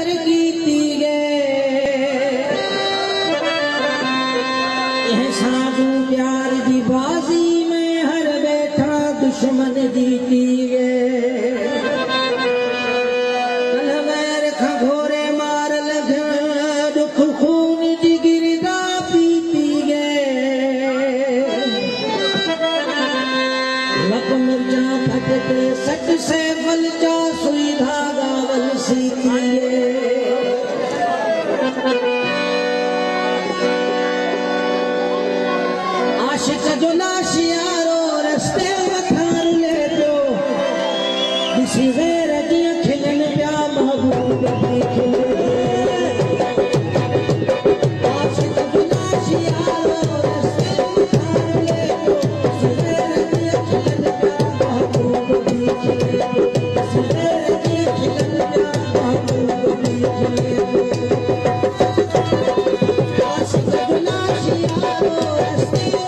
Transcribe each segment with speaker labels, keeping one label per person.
Speaker 1: कर कीती गए साधु प्यार दी बाजी में हर बैठा दुश्मन जीती गए कलवैर खघोरे मार लग दुख खून दी गिरदा पीती गए लप मिर्चा फटते सट से बलचा सुई धागा वल सीती आशिक जो लाशियारो रस्ते वखार ले दो किसी गैर की खिलन प्या महबूब की खिले आशिक जो लाशियारो रस्ते वखार ले दो किसी गैर की खिलन प्या महबूब की खिले किसी गैर की खिलन प्या महबूब की खिले आशिक जो लाशियारो रस्ते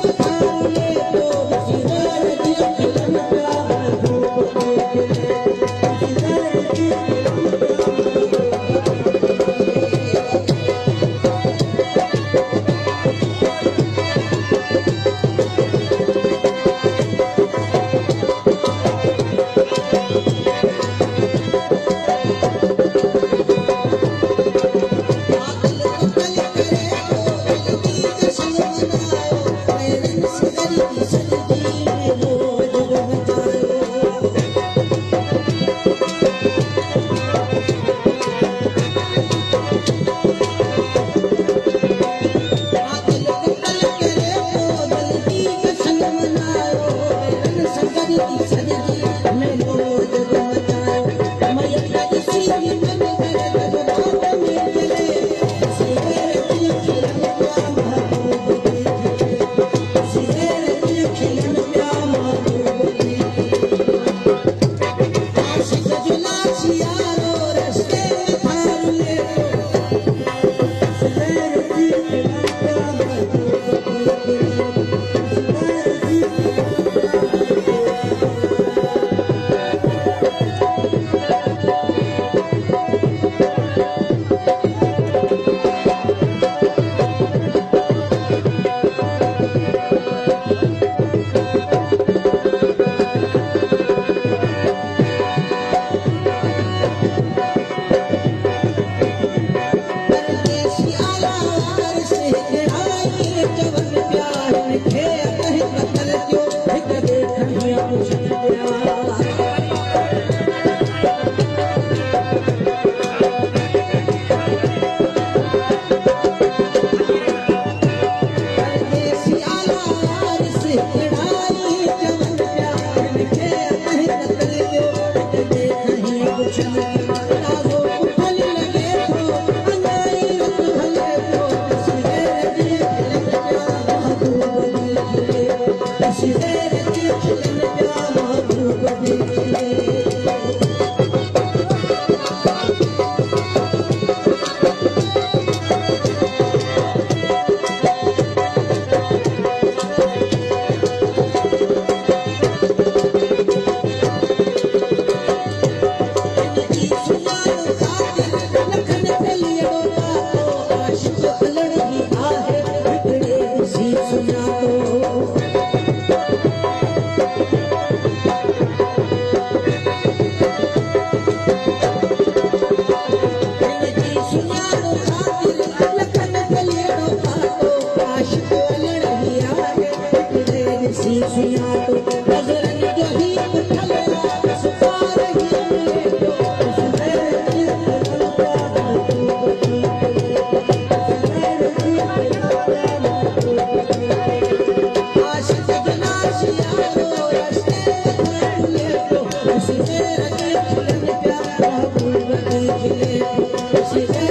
Speaker 1: She